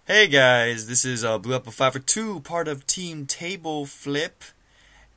Hey guys, this is Bluapple 5 for 2, part of Team Table Flip,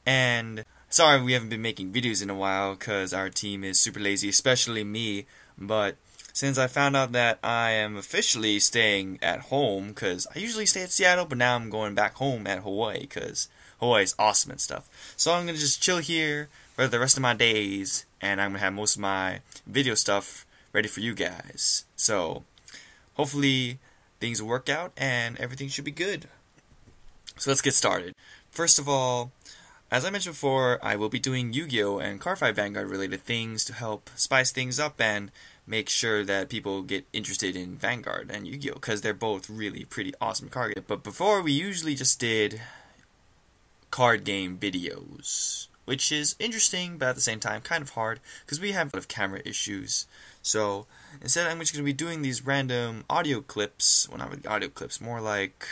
and sorry we haven't been making videos in a while because our team is super lazy, especially me, but since I found out that I am officially staying at home, because I usually stay at Seattle, but now I'm going back home at Hawaii because Hawaii is awesome and stuff. So I'm going to just chill here for the rest of my days, and I'm going to have most of my video stuff ready for you guys. So, hopefully things will work out and everything should be good. So let's get started. First of all, as I mentioned before, I will be doing Yu-Gi-Oh! And Card Fight Vanguard related things to help spice things up and make sure that people get interested in Vanguard and Yu-Gi-Oh! Because they're both really pretty awesome card games. But before, we usually just did card game videos, which is interesting, but at the same time kind of hard because we have a lot of camera issues. So instead, I'm just going to be doing these random audio clips. Well, not really audio clips, more like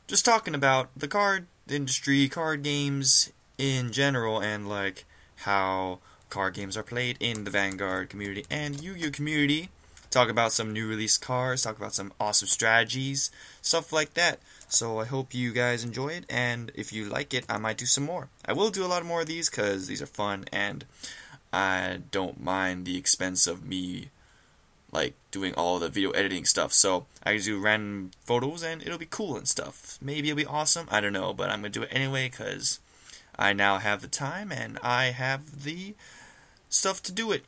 just talking about the card industry, card games in general, and like how card games are played in the Vanguard community and Yu-Gi-Oh! Community. Talk about some new release cards, talk about some awesome strategies, stuff like that. So I hope you guys enjoy it, and if you like it, I might do some more. I will do a lot more of these because these are fun, and I don't mind the expense of me like doing all the video editing stuff. So I can do random photos and it'll be cool and stuff. Maybe it'll be awesome, I don't know, but I'm gonna do it anyway because I now have the time and I have the stuff to do it.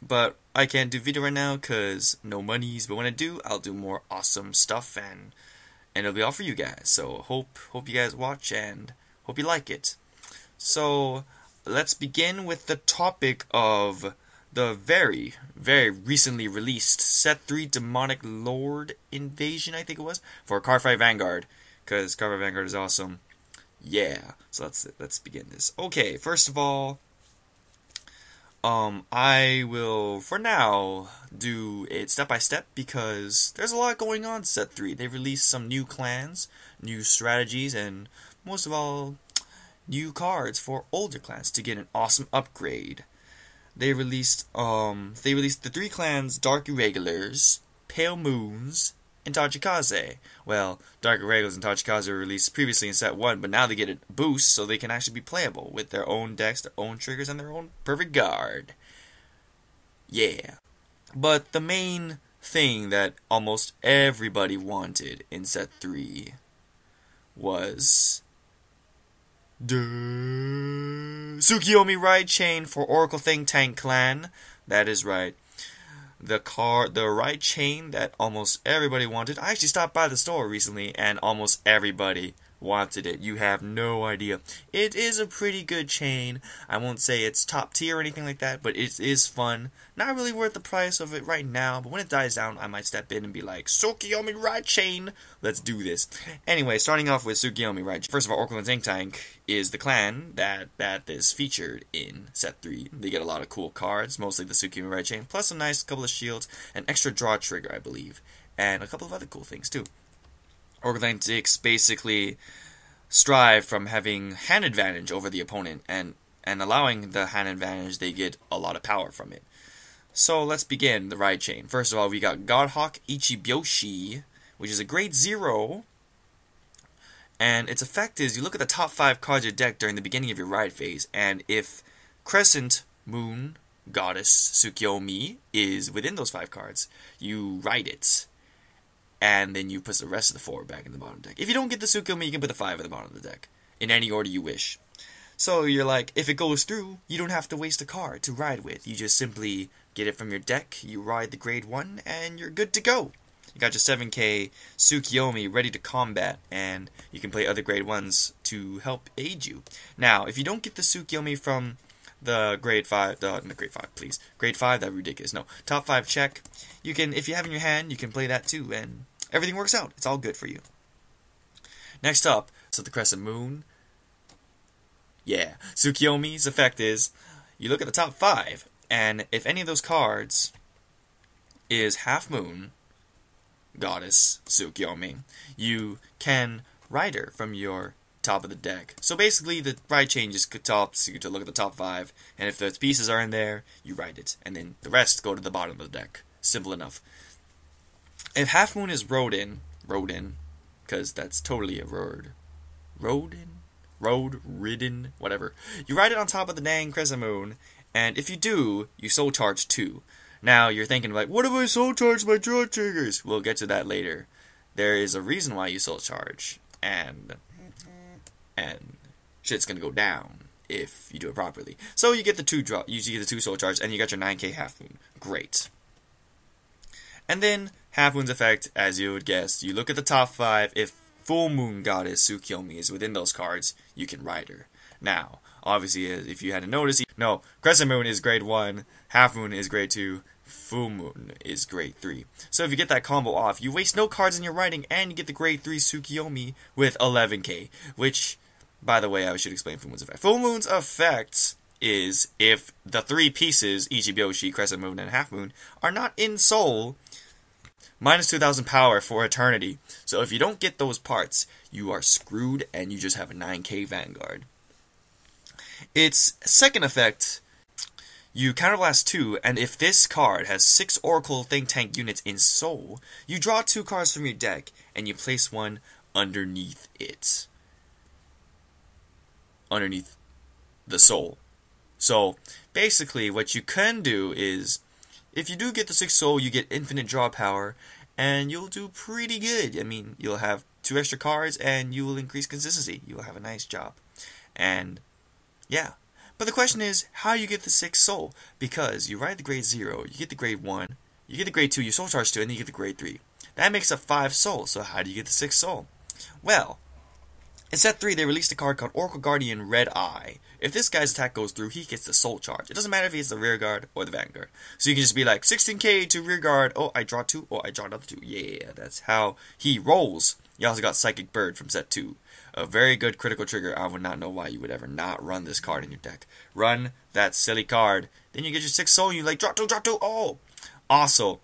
But I can't do video right now because no monies, but when I do, I'll do more awesome stuff and it'll be all for you guys. So hope you guys watch and hope you like it. So let's begin with the topic of the very, very recently released Set 3 Demonic Lord Invasion, I think it was, for Card Fight Vanguard, because Card Fight Vanguard is awesome. Yeah, so let's begin this. Okay, first of all, I will, for now, do it step by step because there's a lot going on in Set 3. They released some new clans, new strategies, and most of all, new cards for older clans to get an awesome upgrade. They released the 3 clans Dark Irregulars, Pale Moons, and Tachikaze. Well, Dark Irregulars and Tachikaze were released previously in Set 1, but now they get a boost so they can actually be playable with their own decks, their own triggers, and their own perfect guard. Yeah. But the main thing that almost everybody wanted in Set 3 was the Tsukiyomi Ride Chain for Oracle Think Tank Clan. That is right. The Ride Chain that almost everybody wanted. I actually stopped by the store recently and almost everybody wanted it. You have no idea. It is a pretty good chain. I won't say it's top tier or anything like that, but it is fun. Not really worth the price of it right now, but when it dies down, I might step in and be like, Tsukiyomi Ride Chain, let's do this. Anyway, starting off with Tsukiyomi Ride Chain. First of all, Oracle Think Tank is the clan that is featured in Set 3. They get a lot of cool cards, mostly the Tsukiyomi Ride Chain, plus a nice couple of shields, an extra draw trigger, I believe, and a couple of other cool things too. Oracle Think Tanks basically strive from having hand advantage over the opponent, and allowing the hand advantage, they get a lot of power from it. So let's begin the ride chain. First of all, we got Godhawk Ichibyoshi, which is a grade 0, and its effect is you look at the top 5 cards of your deck during the beginning of your ride phase, and if Crescent Moon Goddess Tsukiyomi is within those 5 cards, you ride it. And then you put the rest of the 4 back in the bottom deck. If you don't get the Tsukiyomi, you can put the 5 at the bottom of the deck, in any order you wish. So you're like, if it goes through, you don't have to waste a card to ride with. You just simply get it from your deck, you ride the grade 1, and you're good to go. You got your 7k Tsukiyomi ready to combat, and you can play other grade 1s to help aid you. Now, if you don't get the Tsukiyomi from the grade 5, not grade 5, please. Grade 5, that'd be ridiculous. No, top 5 check. You can, if you have in your hand, you can play that too, and everything works out. It's all good for you. Next up, so the Crescent Moon. Yeah, Tsukiyomi's effect is, you look at the top 5, and if any of those cards is Half Moon Goddess Tsukiyomi, you can ride her from your top of the deck. So basically, the ride chain just tops you to look at the top 5, and if those pieces are in there, you ride it, and then the rest go to the bottom of the deck. Simple enough. If Half Moon is Rodin, because that's totally a word. Ridden, whatever. You ride it on top of the dang Crescent Moon, and if you do, you soul charge 2. Now, you're thinking like, what if I soul charge my draw triggers? We'll get to that later. There is a reason why you soul charge, and shit's gonna go down if you do it properly. So you get the 2 draw, you get the 2 soul charge, and you got your 9k Half Moon. Great. And then, Half Moon's effect, as you would guess, you look at the top 5, if Full Moon Goddess Tsukiyomi is within those cards, you can ride her. Now, obviously, if you hadn't noticed, no, Crescent Moon is grade 1, Half Moon is grade 2, Full Moon is grade 3. So if you get that combo off, you waste no cards in your writing, and you get the grade 3 Tsukiyomi with 11k, which, by the way, I should explain Full Moon's effect. Full Moon's effect is if the 3 pieces, Ichibiyoshi, Crescent Moon, and Half Moon, are not in soul, minus 2,000 power for eternity. So if you don't get those parts, you are screwed and you just have a 9k Vanguard. Its second effect, you counterblast 2, and if this card has 6 Oracle Think Tank units in soul, you draw 2 cards from your deck and you place one underneath it. Underneath the soul. So basically what you can do is, if you do get the 6 soul, you get infinite draw power, and you'll do pretty good. I mean, you'll have 2 extra cards, and you will increase consistency. You'll have a nice job. And, yeah. But the question is, how you get the 6 soul? Because you ride the grade 0, you get the grade 1, you get the grade 2, you soul charge 2, and then you get the grade 3. That makes up 5 soul, so how do you get the 6 soul? Well, in set 3, they released a card called Oracle Guardian Red Eye. If this guy's attack goes through, he gets the soul charge. It doesn't matter if he's the rear guard or the vanguard. So you can just be like, 16k to rear guard, oh, I draw 2, oh, I draw another 2. Yeah, that's how he rolls. You also got Psychic Bird from set 2. A very good critical trigger. I would not know why you would ever not run this card in your deck. Run that silly card. Then you get your 6 soul, you like, draw 2, oh! Also,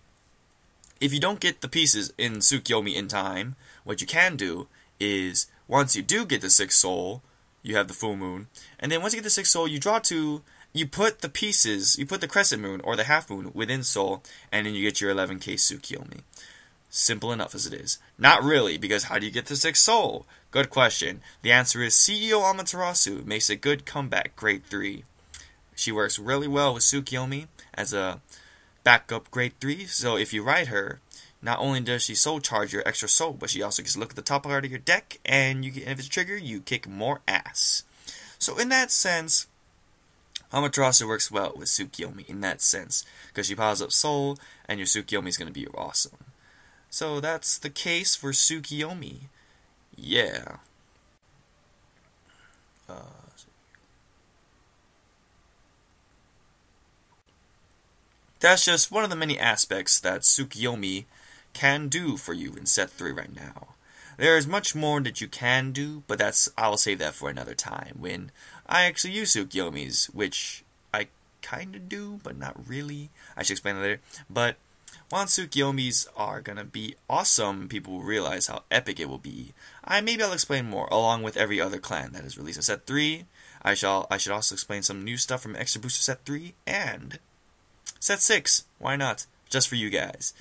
if you don't get the pieces in Tsukiyomi in time, what you can do is, once you do get the 6 soul, you have the Full Moon, and then once you get the 6 soul, you draw 2, you put the pieces, you put the Crescent Moon or the Half Moon within soul, and then you get your 11k Tsukiyomi. Simple enough as it is. Not really, because how do you get the 6 soul? Good question. The answer is CEO Amaterasu makes a good comeback, grade 3. She works really well with Tsukiyomi as a backup grade 3, so if you ride her, not only does she soul charge your extra soul, but she also gets to look at the top part of your deck, and you get, if it's a trigger, you kick more ass. So in that sense, Amaterasu works well with Tsukiyomi in that sense, because she piles up soul, and your Tsukiyomi is going to be awesome. So that's the case for Tsukiyomi. Yeah. That's just one of the many aspects that Tsukiyomi can do for you in set 3 right now. There is much more that you can do, but I'll save that for another time when I actually use Tsukiyomis, which I kinda do, but not really. I should explain that later. But once Tsukiyomis are gonna be awesome, people will realize how epic it will be. Maybe I'll explain more, along with every other clan that is released in set 3. I should also explain some new stuff from Extra Booster set 3 and set 6. Why not? Just for you guys.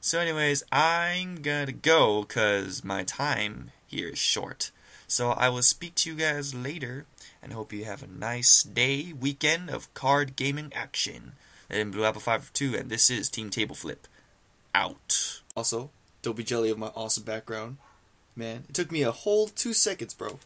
So anyways, I'm gonna go because my time here is short. So I will speak to you guys later, and hope you have a nice day, weekend of card gaming action. And Bluapple 5 and this is Team Table Flip. Out. Also, don't be jelly of my awesome background. Man, it took me a whole 2 seconds, bro.